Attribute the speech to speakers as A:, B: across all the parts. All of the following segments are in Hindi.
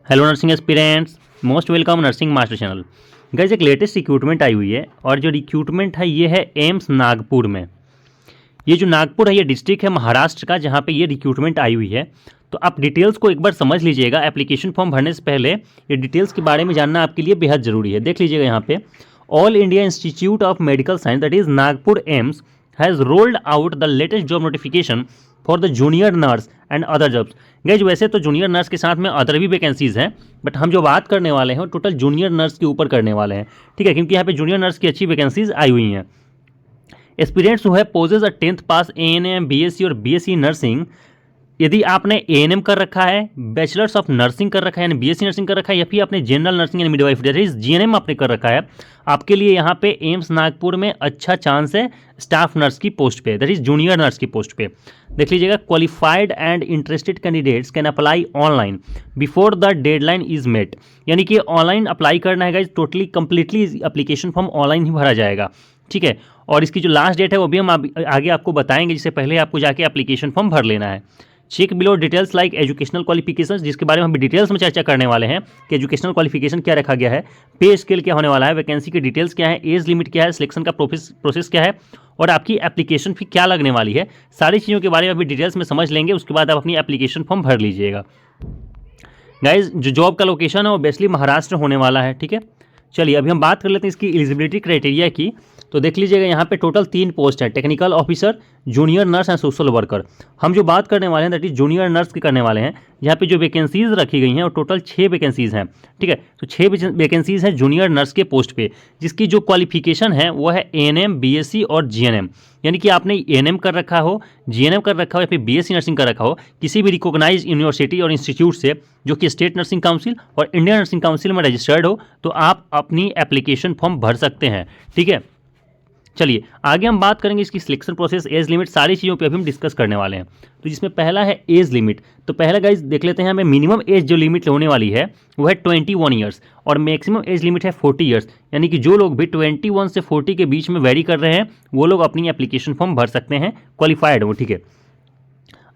A: Hello nursing aspirants, most welcome nursing master channel. Guys एक लेटेस्ट रिक्रूटमेंट आई हुई है और जो रिक्रूटमेंट है ये है एम्स नागपुर में। ये जो नागपुर है ये डिस्ट्रिक्ट है महाराष्ट्र का जहाँ पे ये रिक्रूटमेंट आई हुई है। तो आप डिटेल्स को एक बार समझ लीजिएगा। एप्लीकेशन फॉर्म भरने से पहले ये डिटेल्स के बारे में जानना आपके लिए बेहद ज़रूरी है। देख लीजिएगा यहाँ पे, all India institute of medical science that is Nagpur AIIMS has rolled out the latest job notification for the junior nurse and other jobs. Guys वैसे तो जूनियर नर्स के साथ में अदर भी वैकेंसीज हैं, बट हम जो बात करने वाले हैं टोटल जूनियर नर्स के ऊपर करने वाले हैं, ठीक है, क्योंकि यहाँ पे जूनियर नर्स की अच्छी वैकेंसीज आई हुई हैं। Aspirants who have possess a 10th pass ANM BSc और बीएससी नर्सिंग, यदि आपने एएनएम कर रखा है, बैचलर्स ऑफ नर्सिंग कर रखा है यानी बीएससी नर्सिंग कर रखा है, या फिर आपने जनरल नर्सिंग यानी मिडवाइफ दैट इज जीएनएम आपने कर रखा है, आपके लिए यहाँ पे एम्स नागपुर में अच्छा चांस है स्टाफ नर्स की पोस्ट पे, दैट इज जूनियर नर्स की पोस्ट पे। देख लीजिएगा, qualified and interested candidates can apply online before the deadline is met. यानी कि ऑनलाइन अप्लाई करना है guys, totally completely application form online ही भरा जाएगा, ठीक है। और इसकी जो लास्ट डेट है वो भी हम आगे आपको बताएंगे, जिससे पहले आपको जाके एप्लीकेशन फॉर्म भर लेना है। Check below details like educational qualifications, जिसके बारे में हम डिटेल्स में चर्चा करने वाले हैं कि एजुकेशनल क्वालिफिकेशन क्या रखा गया है, पे स्केल क्या होने वाला है, वैकेंसी की डिटेल्स क्या है, एज लिमिट क्या है, सिलेक्शन का प्रोसेस क्या है और आपकी एप्लीकेशन फी क्या लगने वाली है। सारी चीज़ों के बारे में अभी डिटेल्स में समझ लेंगे, उसके बाद आप अपनी एप्लीकेशन फॉर्म भर लीजिएगा। गाइज जो जॉब का लोकेशन है वो बेसिकली महाराष्ट्र होने वाला है, ठीक है। चलिए अभी हम बात कर लेते हैं इसकी एलिजिबिलिटी क्राइटेरिया की। तो देख लीजिएगा यहाँ पे टोटल 3 पोस्ट है, technical officer, junior nurse and social worker. हम जो बात करने वाले हैं दैट इज जूनियर नर्स की करने वाले हैं। यहाँ पे जो वैकेंसीज रखी गई हैं वो टोटल 6 वैकेंसीज हैं, ठीक है। तो 6 वैकेंसीज हैं जूनियर नर्स के पोस्ट पे, जिसकी जो क्वालिफिकेशन है वो है एएनएम, बीएससी और जीएनएम। यानी कि आपने एएनएम कर रखा हो, जीएनएम कर रखा हो या फिर बीएससी नर्सिंग कर रखा हो किसी भी रिकॉग्नाइज यूनिवर्सिटी और इंस्टीट्यूट से, जो कि स्टेट नर्सिंग काउंसिल और इंडियन नर्सिंग काउंसिल में रजिस्टर्ड हो, तो आप अपनी एप्लीकेशन फॉर्म भर सकते हैं, ठीक है। चलिए आगे हम बात करेंगे इसकी सिलेक्शन प्रोसेस, एज लिमिट, सारी चीज़ों पे अभी हम डिस्कस करने वाले हैं। तो जिसमें पहला है एज लिमिट। तो पहला गाइज देख लेते हैं, हमें मिनिमम एज जो लिमिट होने वाली है वो है 21 ईयर्स और मैक्सिमम एज लिमिट है 40 ईयर्स। यानी कि जो लोग भी 21 से 40 के बीच में वेरी कर रहे हैं वो लोग अपनी एप्लीकेशन फॉर्म भर सकते हैं, क्वालिफाइड हो, ठीक है।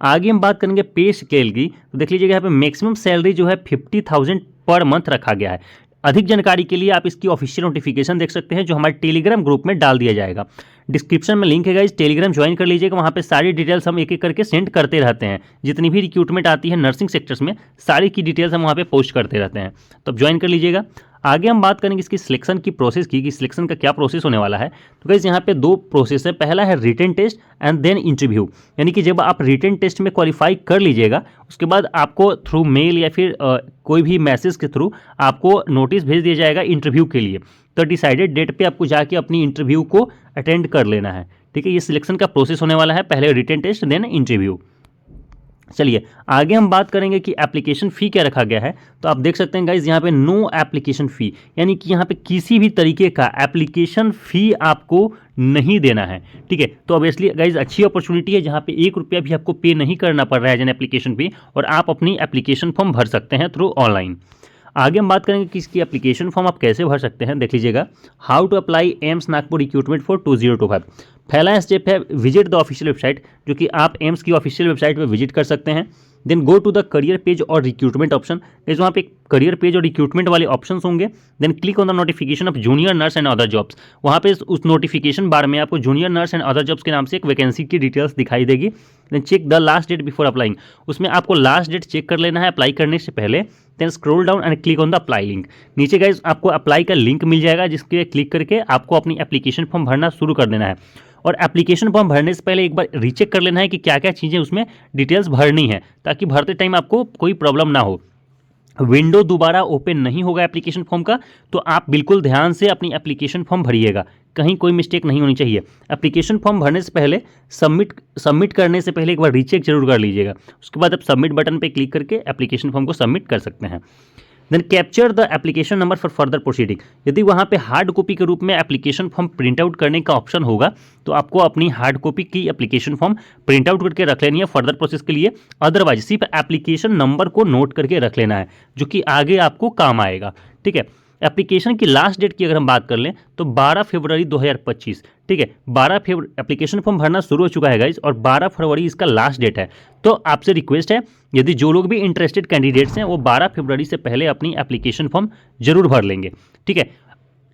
A: आगे हम बात करेंगे पे स्केल की। तो देख लीजिएगा यहाँ पे मैक्सिमम सैलरी जो है 50,000 पर मंथ रखा गया है। अधिक जानकारी के लिए आप इसकी ऑफिशियल नोटिफिकेशन देख सकते हैं, जो हमारे टेलीग्राम ग्रुप में डाल दिया जाएगा। डिस्क्रिप्शन में लिंक है गाइस, टेलीग्राम ज्वाइन कर लीजिएगा, वहाँ पे सारी डिटेल्स हम एक एक करके सेंड करते रहते हैं। जितनी भी रिक्रूटमेंट आती है नर्सिंग सेक्टर्स में, सारी की डिटेल्स हम वहाँ पे पोस्ट करते रहते हैं, तो आप ज्वाइन कर लीजिएगा। आगे हम बात करेंगे इसकी सिलेक्शन की प्रोसेस की, कि सिलेक्शन का क्या प्रोसेस होने वाला है। तो गाइस यहाँ पे 2 प्रोसेस है, पहला है written test and then interview. यानी कि जब आप रिटन टेस्ट में क्वालिफाई कर लीजिएगा, उसके बाद आपको थ्रू मेल या फिर कोई भी मैसेज के थ्रू आपको नोटिस भेज दिया जाएगा इंटरव्यू के लिए। तो डिसाइडेड डेट पे आपको जाके अपनी इंटरव्यू को अटेंड कर लेना है, ठीक है। ये सिलेक्शन का प्रोसेस होने वाला है, पहले रिटन टेस्ट देन इंटरव्यू। चलिए आगे हम बात करेंगे कि एप्लीकेशन फ़ी क्या रखा गया है। तो आप देख सकते हैं गाइज यहाँ पे नो एप्लीकेशन फ़ी, यानी कि यहाँ पे किसी भी तरीके का एप्लीकेशन फ़ी आपको नहीं देना है, ठीक है। तो ऑब्वियसली गाइज अच्छी अपॉर्चुनिटी है जहाँ पे 1 रुपया भी आपको पे नहीं करना पड़ रहा है एज एन एप्लीकेशन फ़ी, और आप अपनी एप्लीकेशन फॉर्म भर सकते हैं थ्रू ऑनलाइन। आगे हम बात करेंगे कि इसकी एप्लीकेशन फॉर्म आप कैसे भर सकते हैं। देख लीजिएगा, how to apply AIIMS Nagpur recruitment for 2025। पहला स्टेप है विजिट द ऑफिशियल वेबसाइट, जो कि आप एम्स की ऑफिशियल वेबसाइट पर विजिट कर सकते हैं। Then go to the career page और रिक्रूटमेंट ऑप्शन, इस वहाँ पे करियर पेज और रिक्रूटमेंट वाले ऑप्शंस होंगे। Then click on the notification of junior nurse and other jobs. वहाँ पे उस नोटिफिकेशन बार में आपको junior nurse and other jobs के नाम से एक वैकेंसी की डिटेल्स दिखाई देगी। Then check the last date before applying, उसमें आपको लास्ट डेट चेक कर लेना है अप्लाई करने से पहले। Then scroll down and click on the apply link. नीचे गाइस आपको अप्लाई का लिंक मिल जाएगा, जिसके क्लिक करके आपको अपनी एप्लीकेशन फॉर्म भरना शुरू कर देना है। और एप्लीकेशन फॉर्म भरने से पहले एक बार रीचेक कर लेना है कि क्या क्या चीज़ें उसमें डिटेल्स भरनी है, ताकि भरते टाइम आपको कोई प्रॉब्लम ना हो। विंडो दोबारा ओपन नहीं होगा एप्लीकेशन फॉर्म का, तो आप बिल्कुल ध्यान से अपनी एप्लीकेशन फॉर्म भरिएगा, कहीं कोई मिस्टेक नहीं होनी चाहिए। एप्लीकेशन फॉर्म भरने से पहले सबमिट करने से पहले एक बार रीचेक जरूर कर लीजिएगा। उसके बाद आप सबमिट बटन पे क्लिक करके एप्लीकेशन फॉर्म को सबमिट कर सकते हैं। Then capture the application number for further proceeding. यदि वहाँ पे हार्ड कॉपी के रूप में एप्लीकेशन फॉर्म प्रिंट आउट करने का ऑप्शन होगा, तो आपको अपनी हार्ड कॉपी की एप्लीकेशन फॉर्म प्रिंट आउट करके रख लेनी है फर्दर प्रोसेस के लिए। अदरवाइज सिर्फ एप्लीकेशन नंबर को नोट करके रख लेना है, जो कि आगे आपको काम आएगा, ठीक है। एप्लीकेशन की लास्ट डेट की अगर हम बात कर लें तो 12 फरवरी 2025, ठीक है। 12 फरवरी एप्लीकेशन फॉर्म भरना शुरू हो चुका है गाइज, और 12 फरवरी इसका लास्ट डेट है। तो आपसे रिक्वेस्ट है, यदि जो लोग भी इंटरेस्टेड कैंडिडेट्स हैं वो 12 फरवरी से पहले अपनी एप्लीकेशन फॉर्म जरूर भर लेंगे, ठीक है।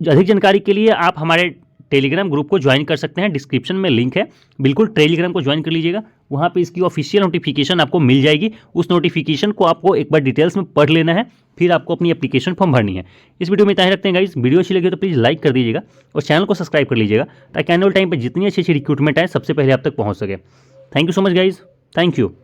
A: अधिक जानकारी के लिए आप हमारे टेलीग्राम ग्रुप को ज्वाइन कर सकते हैं, डिस्क्रिप्शन में लिंक है, बिल्कुल टेलीग्राम को ज्वाइन कर लीजिएगा। वहाँ पे इसकी ऑफिशियल नोटिफिकेशन आपको मिल जाएगी। उस नोटिफिकेशन को आपको एक बार डिटेल्स में पढ़ लेना है, फिर आपको अपनी एप्लीकेशन फॉर्म भरनी है। इस वीडियो में इतना ही रखते हैं गाइस। वीडियो अच्छी लगी तो प्लीज़ लाइक कर दीजिएगा और चैनल को सब्सक्राइब कर लीजिएगा, ताकि आने वाले टाइम पर जितनी अच्छी अच्छी रिक्रूटमेंट आए सबसे पहले आप तक पहुँच सके। Thank you so much guys, thank you.